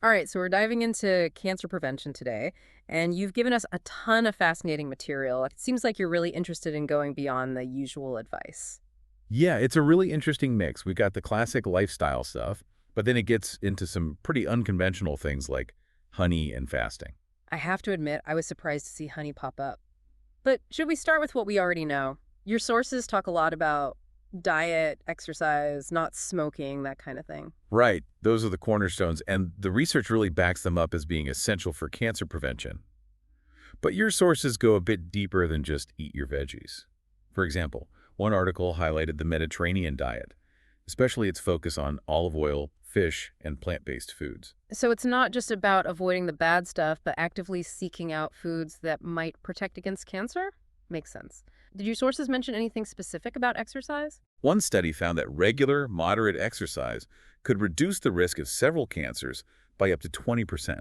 All right, so we're diving into cancer prevention today, and you've given us a ton of fascinating material. It seems like you're really interested in going beyond the usual advice. Yeah, it's a really interesting mix. We've got the classic lifestyle stuff, but then it gets into some pretty unconventional things like honey and fasting. I have to admit, I was surprised to see honey pop up. But should we start with what we already know? Your sources talk a lot about diet, exercise, not smoking, that kind of thing. Right, those are the cornerstones, and the research really backs them up as being essential for cancer prevention. But your sources go a bit deeper than just eat your veggies. For example, one article highlighted the Mediterranean diet, especially its focus on olive oil, fish, and plant-based foods. So it's not just about avoiding the bad stuff, but actively seeking out foods that might protect against cancer? Makes sense. Did your sources mention anything specific about exercise? One study found that regular, moderate exercise could reduce the risk of several cancers by up to 20%.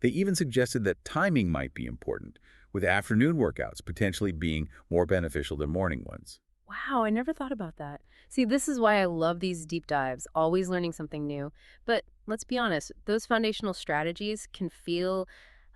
They even suggested that timing might be important, with afternoon workouts potentially being more beneficial than morning ones. Wow, I never thought about that. See, this is why I love these deep dives, always learning something new. But let's be honest, those foundational strategies can feel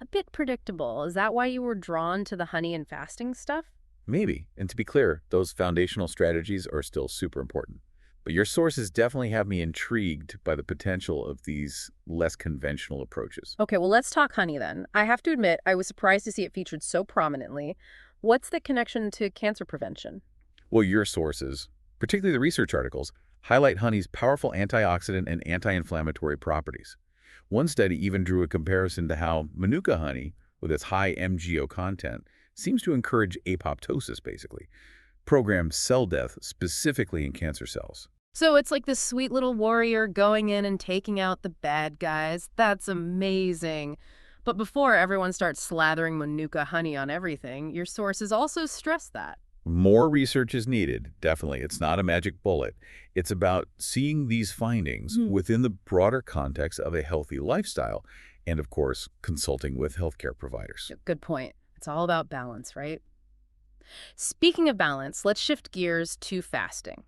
a bit predictable. Is that why you were drawn to the honey and fasting stuff? Maybe, and to be clear, those foundational strategies are still super important. But your sources definitely have me intrigued by the potential of these less conventional approaches. Okay, well, let's talk honey then. I have to admit, I was surprised to see it featured so prominently. What's the connection to cancer prevention? Well, your sources, particularly the research articles, highlight honey's powerful antioxidant and anti-inflammatory properties. One study even drew a comparison to how Manuka honey, with its high MGO content, seems to encourage apoptosis, basically, program cell death specifically in cancer cells. So it's like this sweet little warrior going in and taking out the bad guys. That's amazing. But before everyone starts slathering Manuka honey on everything, your sources also stress that. More research is needed, definitely. It's not a magic bullet. It's about seeing these findings within the broader context of a healthy lifestyle and, of course, consulting with healthcare providers. Good point. It's all about balance, right? Speaking of balance, let's shift gears to fasting.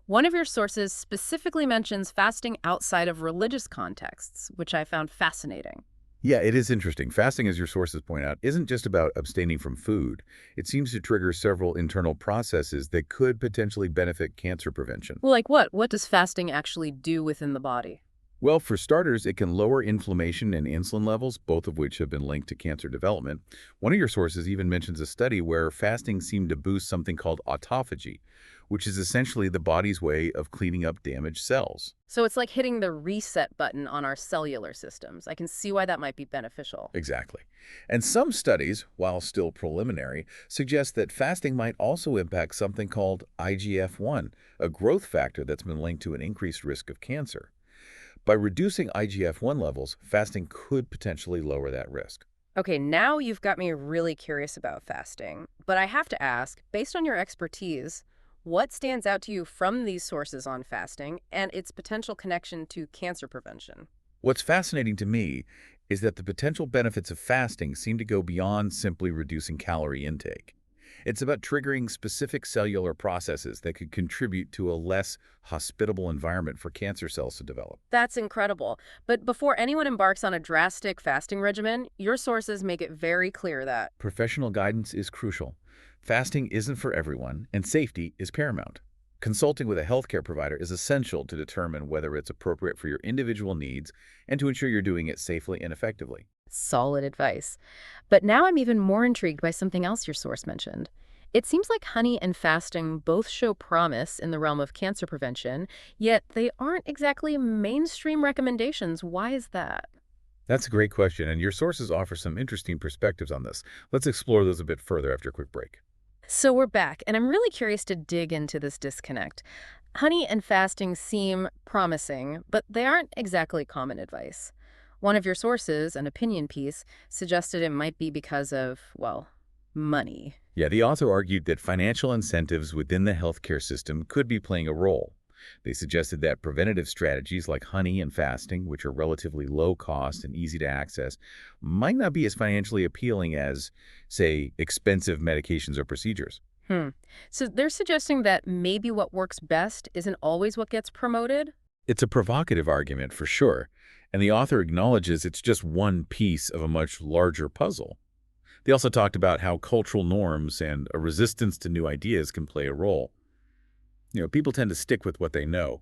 One of your sources specifically mentions fasting outside of religious contexts, which I found fascinating. Yeah, it is interesting. Fasting, as your sources point out, isn't just about abstaining from food. It seems to trigger several internal processes that could potentially benefit cancer prevention. Well, like what? What does fasting actually do within the body? Well, for starters, it can lower inflammation and insulin levels, both of which have been linked to cancer development. One of your sources even mentions a study where fasting seemed to boost something called autophagy, which is essentially the body's way of cleaning up damaged cells. So it's like hitting the reset button on our cellular systems. I can see why that might be beneficial. Exactly. And some studies, while still preliminary, suggest that fasting might also impact something called IGF-1, a growth factor that's been linked to an increased risk of cancer. By reducing IGF-1 levels, fasting could potentially lower that risk. Okay, now you've got me really curious about fasting. But I have to ask, based on your expertise, what stands out to you from these sources on fasting and its potential connection to cancer prevention? What's fascinating to me is that the potential benefits of fasting seem to go beyond simply reducing calorie intake. It's about triggering specific cellular processes that could contribute to a less hospitable environment for cancer cells to develop. That's incredible. But before anyone embarks on a drastic fasting regimen, your sources make it very clear that. Professional guidance is crucial. Fasting isn't for everyone, and safety is paramount. Consulting with a healthcare provider is essential to determine whether it's appropriate for your individual needs and to ensure you're doing it safely and effectively. Solid advice. But now I'm even more intrigued by something else your source mentioned. It seems like honey and fasting both show promise in the realm of cancer prevention, yet they aren't exactly mainstream recommendations. Why is that? That's a great question, and your sources offer some interesting perspectives on this. Let's explore those a bit further after a quick break. So we're back, and I'm really curious to dig into this disconnect. Honey and fasting seem promising, but they aren't exactly common advice. One of your sources, an opinion piece, suggested it might be because of, well, money. Yeah, the author argued that financial incentives within the healthcare system could be playing a role. They suggested that preventative strategies like honey and fasting, which are relatively low cost and easy to access, might not be as financially appealing as, say, expensive medications or procedures. Hmm. So they're suggesting that maybe what works best isn't always what gets promoted? It's a provocative argument for sure, And the author acknowledges it's just one piece of a much larger puzzle. They also talked about how cultural norms and a resistance to new ideas can play a role. People tend to stick with what they know,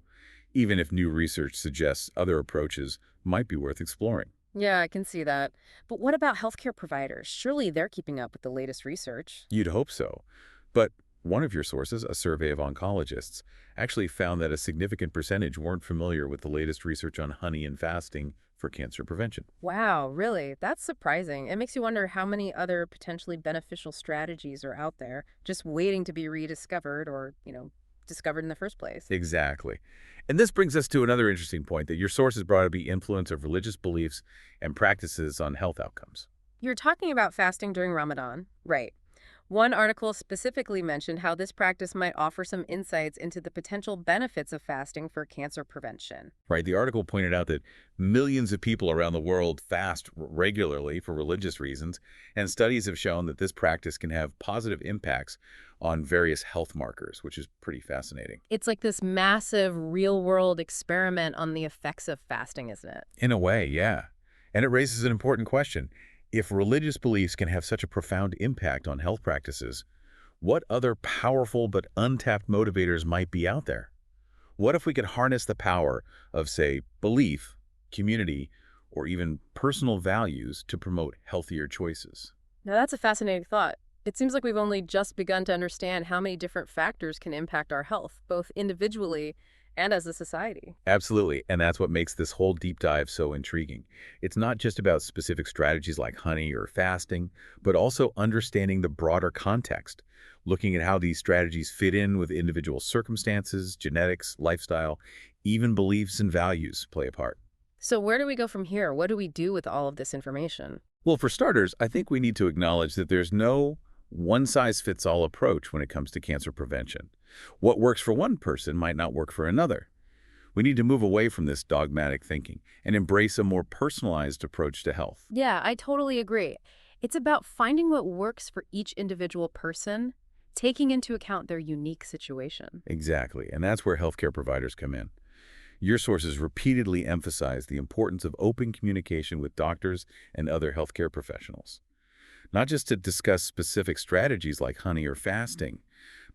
even if new research suggests other approaches might be worth exploring. Yeah, I can see that. But what about healthcare providers? Surely they're keeping up with the latest research. You'd hope so. But one of your sources, a survey of oncologists, actually found that a significant percentage weren't familiar with the latest research on honey and fasting for cancer prevention. Wow, really? That's surprising. It makes you wonder how many other potentially beneficial strategies are out there just waiting to be rediscovered or, discovered in the first place. Exactly. And this brings us to another interesting point that your sources brought up the influence of religious beliefs and practices on health outcomes. You're talking about fasting during Ramadan, right? One article specifically mentioned how this practice might offer some insights into the potential benefits of fasting for cancer prevention. Right. The article pointed out that millions of people around the world fast regularly for religious reasons, and studies have shown that this practice can have positive impacts on various health markers, which is pretty fascinating. It's like this massive real-world experiment on the effects of fasting, isn't it? In a way, yeah. And it raises an important question. If religious beliefs can have such a profound impact on health practices, what other powerful but untapped motivators might be out there? What if we could harness the power of, say, belief, community, or even personal values to promote healthier choices? Now, that's a fascinating thought. It seems like we've only just begun to understand how many different factors can impact our health, both individually and as a society. Absolutely, and that's what makes this whole deep dive so intriguing. It's not just about specific strategies like honey or fasting, but also understanding the broader context, looking at how these strategies fit in with individual circumstances, genetics, lifestyle, even beliefs and values play a part. So where do we go from here? What do we do with all of this information? Well, for starters, I think we need to acknowledge that there's no one-size-fits-all approach when it comes to cancer prevention. What works for one person might not work for another. We need to move away from this dogmatic thinking and embrace a more personalized approach to health. Yeah, I totally agree. It's about finding what works for each individual person, taking into account their unique situation. Exactly, and that's where healthcare providers come in. Your sources repeatedly emphasize the importance of open communication with doctors and other healthcare professionals, not just to discuss specific strategies like honey or fasting,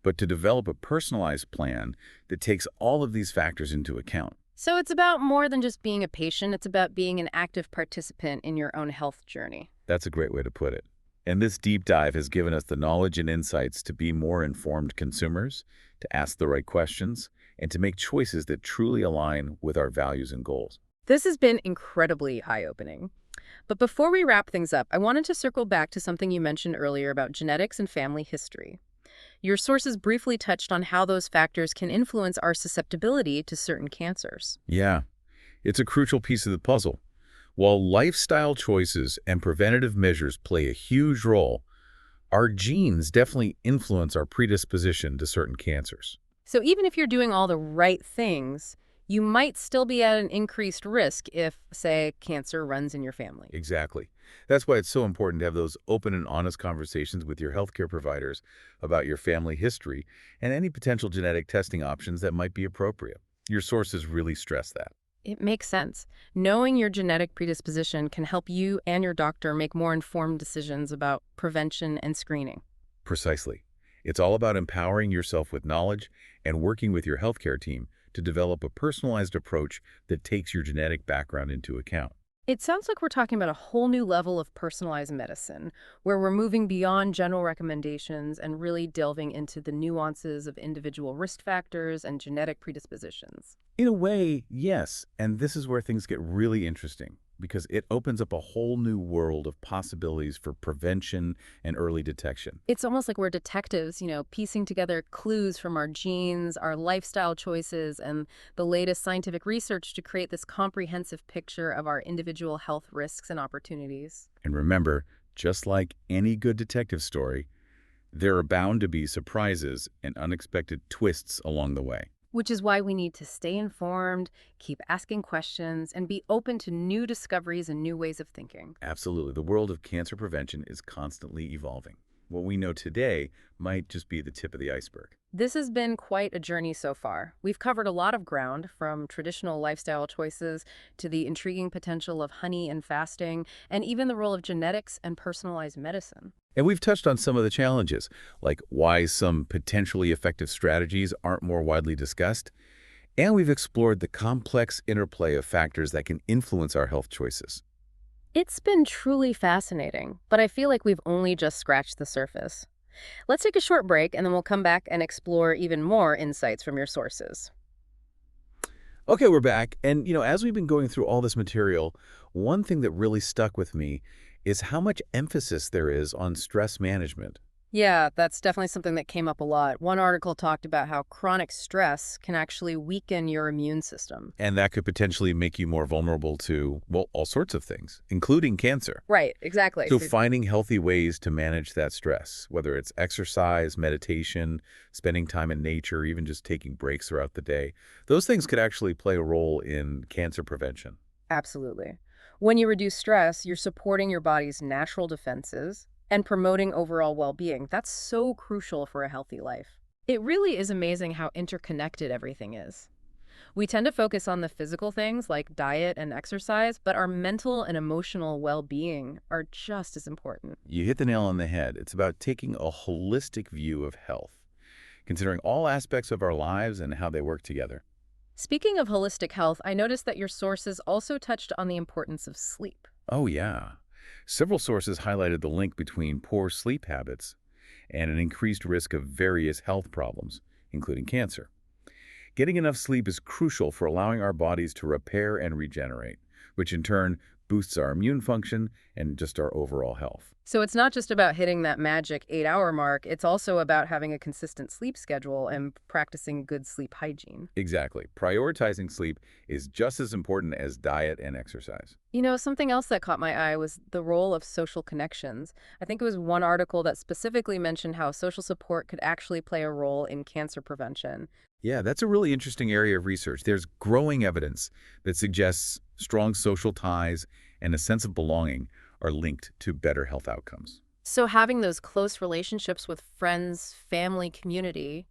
but to develop a personalized plan that takes all of these factors into account. So it's about more than just being a patient, it's about being an active participant in your own health journey. That's a great way to put it. And this deep dive has given us the knowledge and insights to be more informed consumers, to ask the right questions, and to make choices that truly align with our values and goals. This has been incredibly eye-opening. But before we wrap things up, I wanted to circle back to something you mentioned earlier about genetics and family history. Your sources briefly touched on how those factors can influence our susceptibility to certain cancers. Yeah, it's a crucial piece of the puzzle. While lifestyle choices and preventative measures play a huge role, our genes definitely influence our predisposition to certain cancers. So even if you're doing all the right things, you might still be at an increased risk if, say, cancer runs in your family. Exactly. That's why it's so important to have those open and honest conversations with your healthcare providers about your family history and any potential genetic testing options that might be appropriate. Your sources really stress that. It makes sense. Knowing your genetic predisposition can help you and your doctor make more informed decisions about prevention and screening. Precisely. It's all about empowering yourself with knowledge and working with your healthcare team to develop a personalized approach that takes your genetic background into account. It sounds like we're talking about a whole new level of personalized medicine, where we're moving beyond general recommendations and really delving into the nuances of individual risk factors and genetic predispositions. In a way, yes, and this is where things get really interesting because it opens up a whole new world of possibilities for prevention and early detection. It's almost like we're detectives, piecing together clues from our genes, our lifestyle choices, and the latest scientific research to create this comprehensive picture of our individual health risks and opportunities. And remember, just like any good detective story, there are bound to be surprises and unexpected twists along the way. Which is why we need to stay informed, keep asking questions, and be open to new discoveries and new ways of thinking. Absolutely. The world of cancer prevention is constantly evolving. What we know today might just be the tip of the iceberg. This has been quite a journey so far. We've covered a lot of ground, from traditional lifestyle choices to the intriguing potential of honey and fasting, and even the role of genetics and personalized medicine. And we've touched on some of the challenges, like why some potentially effective strategies aren't more widely discussed. And we've explored the complex interplay of factors that can influence our health choices. It's been truly fascinating, but I feel like we've only just scratched the surface. Let's take a short break and then we'll come back and explore even more insights from your sources. Okay, we're back. And, as we've been going through all this material, one thing that really stuck with me is how much emphasis there is on stress management. Yeah, that's definitely something that came up a lot. One article talked about how chronic stress can actually weaken your immune system. And that could potentially make you more vulnerable to, well, all sorts of things, including cancer. Right, exactly. So finding healthy ways to manage that stress, whether it's exercise, meditation, spending time in nature, even just taking breaks throughout the day, those things could actually play a role in cancer prevention. Absolutely. When you reduce stress, you're supporting your body's natural defenses and promoting overall well-being. That's so crucial for a healthy life. It really is amazing how interconnected everything is. We tend to focus on the physical things like diet and exercise, but our mental and emotional well-being are just as important. You hit the nail on the head. It's about taking a holistic view of health, considering all aspects of our lives and how they work together. Speaking of holistic health, I noticed that your sources also touched on the importance of sleep. Oh, yeah. Several sources highlighted the link between poor sleep habits and an increased risk of various health problems, including cancer. Getting enough sleep is crucial for allowing our bodies to repair and regenerate, which in turn boosts our immune function and just our overall health. So it's not just about hitting that magic 8-hour mark, it's also about having a consistent sleep schedule and practicing good sleep hygiene. Exactly. Prioritizing sleep is just as important as diet and exercise. Something else that caught my eye was the role of social connections. I think it was one article that specifically mentioned how social support could actually play a role in cancer prevention. Yeah, that's a really interesting area of research. There's growing evidence that suggests strong social ties and a sense of belonging are linked to better health outcomes. So having those close relationships with friends, family, community,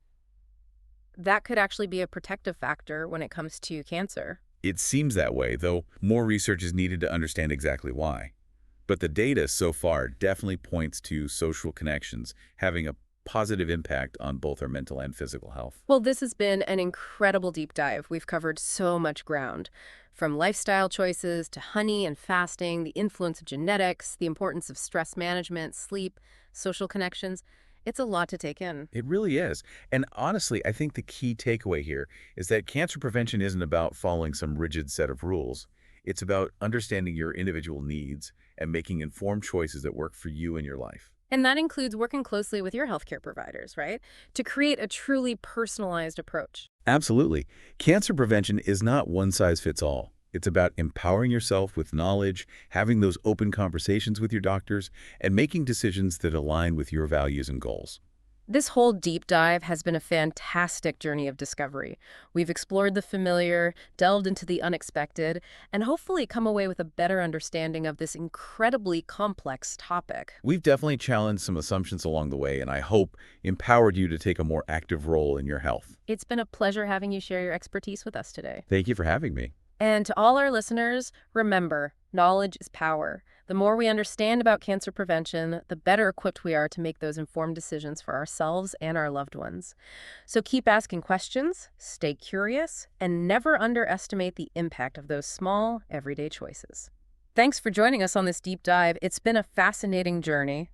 that could actually be a protective factor when it comes to cancer. It seems that way, though more research is needed to understand exactly why. But the data so far definitely points to social connections having a positive impact on both our mental and physical health. Well, this has been an incredible deep dive. We've covered so much ground, from lifestyle choices to honey and fasting, the influence of genetics, the importance of stress management, sleep, social connections. It's a lot to take in. It really is. And honestly, I think the key takeaway here is that cancer prevention isn't about following some rigid set of rules. It's about understanding your individual needs and making informed choices that work for you and your life. And that includes working closely with your healthcare providers, right? To create a truly personalized approach. Absolutely. Cancer prevention is not one size fits all. It's about empowering yourself with knowledge, having those open conversations with your doctors, and making decisions that align with your values and goals. This whole deep dive has been a fantastic journey of discovery. We've explored the familiar, delved into the unexpected, and hopefully come away with a better understanding of this incredibly complex topic. We've definitely challenged some assumptions along the way, and I hope empowered you to take a more active role in your health. It's been a pleasure having you share your expertise with us today. Thank you for having me. And to all our listeners, remember, knowledge is power. The more we understand about cancer prevention, the better equipped we are to make those informed decisions for ourselves and our loved ones. So keep asking questions, stay curious, and never underestimate the impact of those small, everyday choices. Thanks for joining us on this deep dive. It's been a fascinating journey.